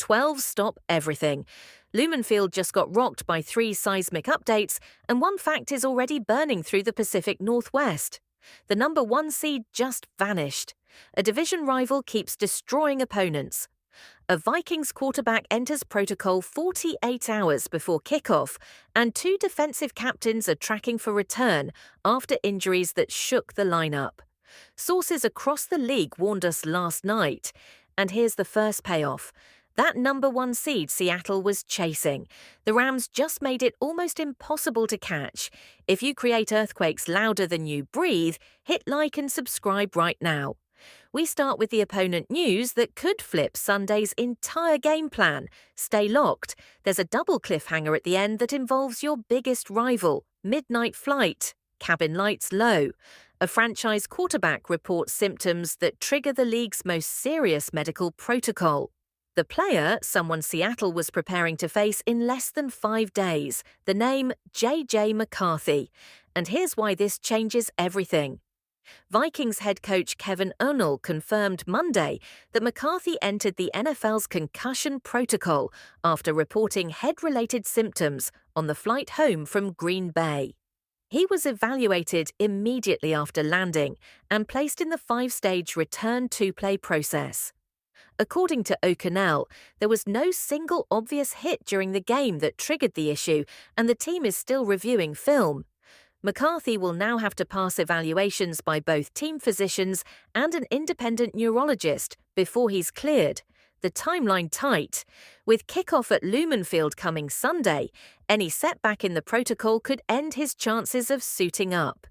12 stop everything. Lumenfield just got rocked by 3 seismic updates, and one fact is already burning through the Pacific Northwest. The number 1 seed just vanished. A division rival keeps destroying opponents. A Vikings quarterback enters protocol 48 hours before kickoff, and 2 defensive captains are tracking for return after injuries that shook the lineup. Sources across the league warned us last night. And here's the first payoff. That number 1 seed Seattle was chasing. The Rams just made it almost impossible to catch. If you create earthquakes louder than you breathe, hit like and subscribe right now. We start with the opponent news that could flip Sunday's entire game plan. Stay locked. There's a double cliffhanger at the end that involves your biggest rival, Midnight Flight, cabin lights low. A franchise quarterback reports symptoms that trigger the league's most serious medical protocol. The player, someone Seattle was preparing to face in less than 5 days, the name J.J. McCarthy. And here's why this changes everything. Vikings head coach Kevin O'Neill confirmed Monday that McCarthy entered the NFL's concussion protocol after reporting head-related symptoms on the flight home from Green Bay. He was evaluated immediately after landing and placed in the 5-stage return-to-play process. According to O'Connell, there was no single obvious hit during the game that triggered the issue, and the team is still reviewing film. McCarthy will now have to pass evaluations by both team physicians and an independent neurologist before he's cleared. The timeline tight. With kickoff at Lumenfield coming Sunday, any setback in the protocol could end his chances of suiting up.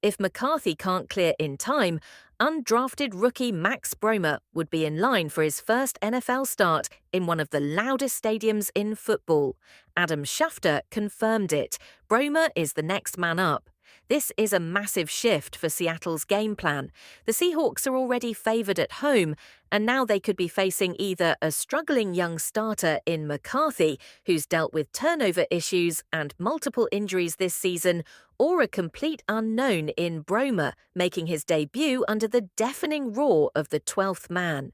If McCarthy can't clear in time, undrafted rookie Max Bromer would be in line for his first NFL start in one of the loudest stadiums in football. Adam Schefter confirmed it. Bromer is the next man up. This is a massive shift for Seattle's game plan. The Seahawks are already favored at home, and now they could be facing either a struggling young starter in McCarthy, who's dealt with turnover issues and multiple injuries this season, or a complete unknown in Bromer, making his debut under the deafening roar of the 12th man.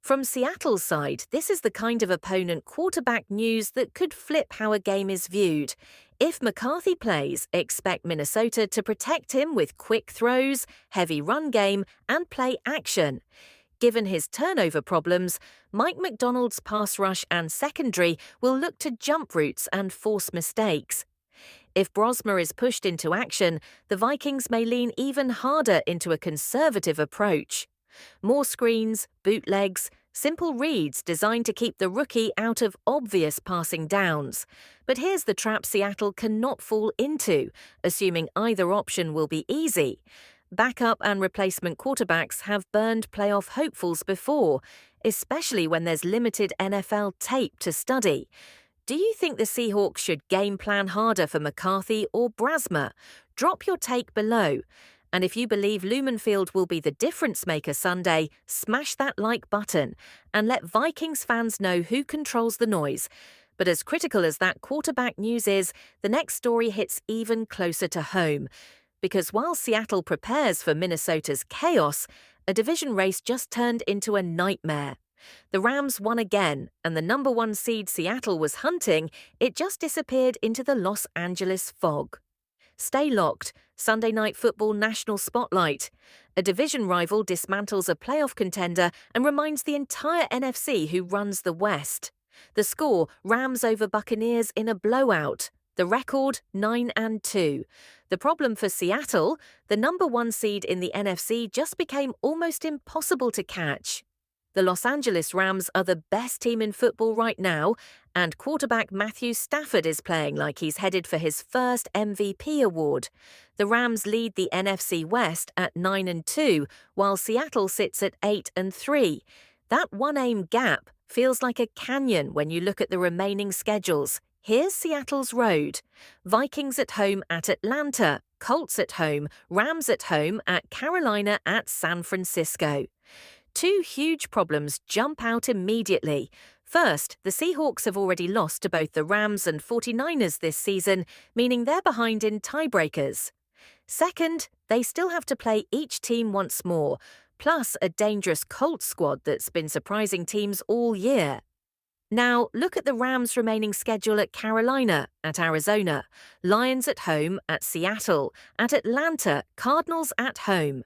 From Seattle's side, this is the kind of opponent quarterback news that could flip how a game is viewed. If McCarthy plays, expect Minnesota to protect him with quick throws, heavy run game, and play action. Given his turnover problems, Mike McDonald's pass rush and secondary will look to jump routes and force mistakes. If Brosmer is pushed into action, the Vikings may lean even harder into a conservative approach. More screens, bootlegs, simple reads designed to keep the rookie out of obvious passing downs. But here's the trap Seattle cannot fall into, assuming either option will be easy. Backup and replacement quarterbacks have burned playoff hopefuls before, especially when there's limited NFL tape to study. Do you think the Seahawks should game plan harder for McCarthy or Brasmer? Drop your take below. And if you believe Lumenfield will be the difference maker Sunday, smash that like button and let Vikings fans know who controls the noise. But as critical as that quarterback news is, the next story hits even closer to home. Because while Seattle prepares for Minnesota's chaos, a division race just turned into a nightmare. The Rams won again, and the number 1 seed Seattle was hunting, it just disappeared into the Los Angeles fog. Stay locked. Sunday Night Football National Spotlight. A division rival dismantles a playoff contender and reminds the entire NFC who runs the West. The score, Rams over Buccaneers in a blowout. The record, 9-2. The problem for Seattle, the number 1 seed in the NFC just became almost impossible to catch. The Los Angeles Rams are the best team in football right now, and quarterback Matthew Stafford is playing like he's headed for his first MVP award. The Rams lead the NFC West at 9-2, while Seattle sits at 8-3. That one-aim gap feels like a canyon when you look at the remaining schedules. Here's Seattle's road. Vikings at home at Atlanta, Colts at home, Rams at home at Carolina at San Francisco. 2 huge problems jump out immediately. First, the Seahawks have already lost to both the Rams and 49ers this season, meaning they're behind in tiebreakers. Second, they still have to play each team once more, plus a dangerous Colts squad that's been surprising teams all year. Now, look at the Rams' remaining schedule at Carolina, at Arizona, Lions at home, at Seattle, at Atlanta, Cardinals at home.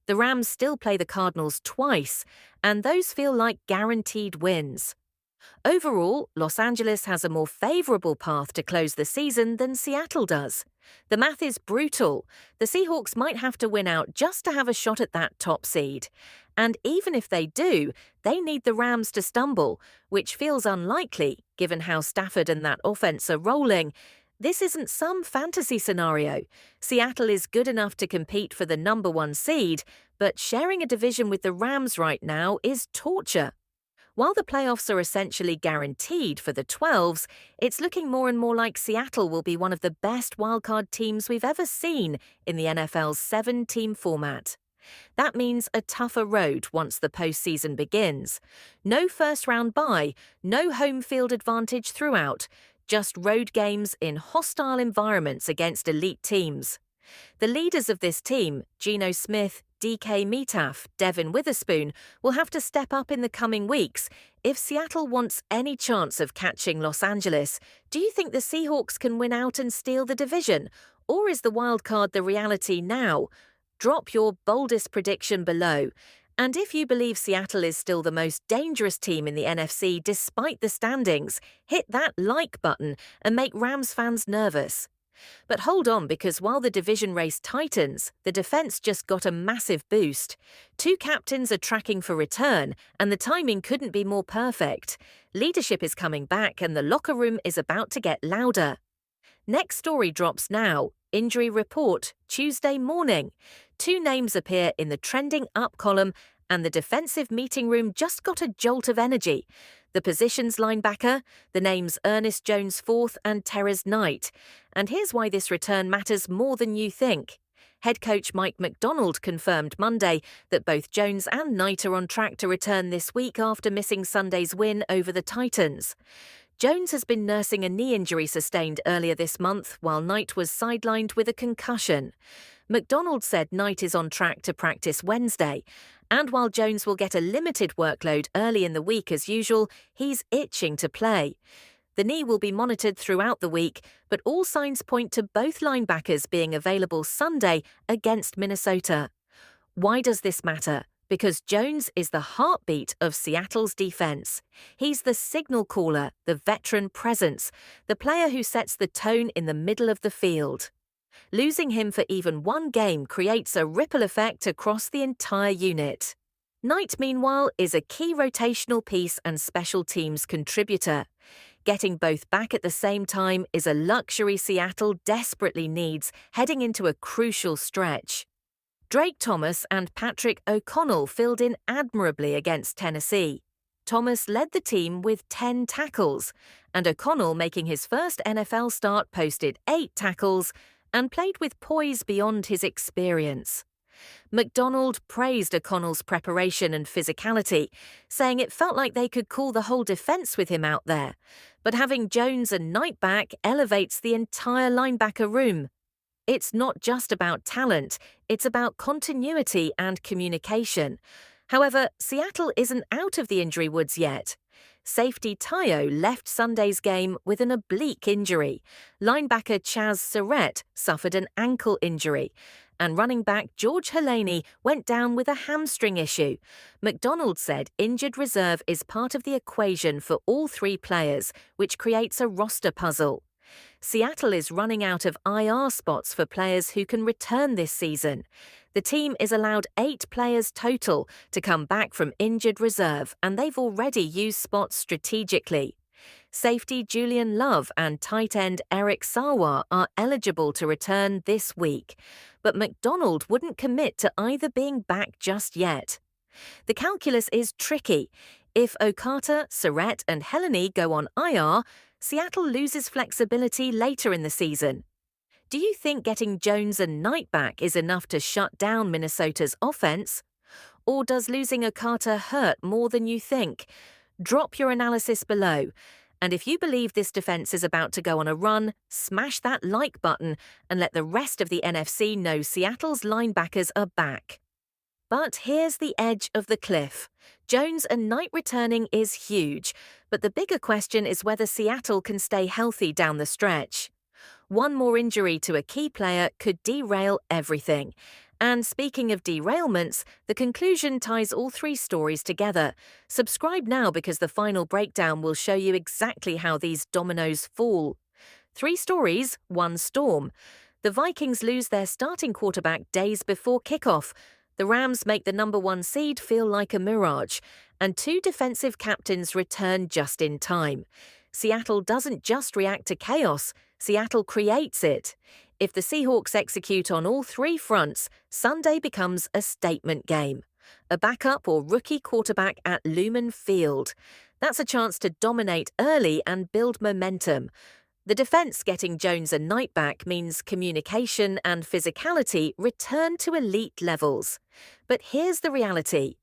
The Rams still play the Cardinals twice, and those feel like guaranteed wins. Overall, Los Angeles has a more favorable path to close the season than Seattle does. The math is brutal. The Seahawks might have to win out just to have a shot at that top seed. And even if they do, they need the Rams to stumble, which feels unlikely given how Stafford and that offense are rolling. This isn't some fantasy scenario. Seattle is good enough to compete for the number 1 seed, but sharing a division with the Rams right now is torture. While the playoffs are essentially guaranteed for the 12s, it's looking more and more like Seattle will be one of the best wildcard teams we've ever seen in the NFL's 7-team format. That means a tougher road once the postseason begins. No first-round bye, no home field advantage throughout, just road games in hostile environments against elite teams. The leaders of this team, Geno Smith, DK Metcalf, Devin Witherspoon, will have to step up in the coming weeks. If Seattle wants any chance of catching Los Angeles, do you think the Seahawks can win out and steal the division? Or is the wild card the reality now? Drop your boldest prediction below. And if you believe Seattle is still the most dangerous team in the NFC despite the standings, hit that like button and make Rams fans nervous. But hold on, because while the division race tightens, the defense just got a massive boost. 2 captains are tracking for return, and the timing couldn't be more perfect. Leadership is coming back, and the locker room is about to get louder. Next story drops now. Injury report, Tuesday morning. 2 names appear in the trending up column, and the defensive meeting room just got a jolt of energy. The positions linebacker, the names Ernest Jones IV and Terrence Knight. And here's why this return matters more than you think. Head coach Mike McDonald confirmed Monday that both Jones and Knight are on track to return this week after missing Sunday's win over the Titans. Jones has been nursing a knee injury sustained earlier this month, while Knight was sidelined with a concussion. McDonald said Knight is on track to practice Wednesday, and while Jones will get a limited workload early in the week as usual, he's itching to play. The knee will be monitored throughout the week, but all signs point to both linebackers being available Sunday against Minnesota. Why does this matter? Because Jones is the heartbeat of Seattle's defense. He's the signal caller, the veteran presence, the player who sets the tone in the middle of the field. Losing him for even one game creates a ripple effect across the entire unit. Knight, meanwhile, is a key rotational piece and special teams contributor. Getting both back at the same time is a luxury Seattle desperately needs heading into a crucial stretch. Drake Thomas and Patrick O'Connell filled in admirably against Tennessee. Thomas led the team with 10 tackles, and O'Connell, making his first NFL start, posted 8 tackles and played with poise beyond his experience. McDonald praised O'Connell's preparation and physicality, saying it felt like they could call the whole defense with him out there. But having Jones and Knight back elevates the entire linebacker room. It's not just about talent, it's about continuity and communication. However, Seattle isn't out of the injury woods yet. Safety Tayo left Sunday's game with an oblique injury. Linebacker Chaz Surratt suffered an ankle injury. And running back George Helene went down with a hamstring issue. McDonald said injured reserve is part of the equation for all 3 players, which creates a roster puzzle. Seattle is running out of IR spots for players who can return this season. The team is allowed 8 players total to come back from injured reserve, and they've already used spots strategically. Safety Julian Love and tight end Eric Sarwar are eligible to return this week, but McDonald wouldn't commit to either being back just yet. The calculus is tricky. If Okata, Surratt and Helene go on IR, Seattle loses flexibility later in the season. Do you think getting Jones and Knight back is enough to shut down Minnesota's offense? Or does losing Okata hurt more than you think? Drop your analysis below. And if you believe this defense is about to go on a run, smash that like button and let the rest of the NFC know Seattle's linebackers are back. But here's the edge of the cliff. Jones and Knight returning is huge, but the bigger question is whether Seattle can stay healthy down the stretch. One more injury to a key player could derail everything. And speaking of derailments, the conclusion ties all three stories together. Subscribe now because the final breakdown will show you exactly how these dominoes fall. 3 stories, 1 storm. The Vikings lose their starting quarterback days before kickoff. The Rams make the number 1 seed feel like a mirage. And 2 defensive captains return just in time. Seattle doesn't just react to chaos, Seattle creates it. If the Seahawks execute on all 3 fronts, Sunday becomes a statement game. A backup or rookie quarterback at Lumen Field. That's a chance to dominate early and build momentum. The defense getting Jones and Knight back means communication and physicality return to elite levels. But here's the reality.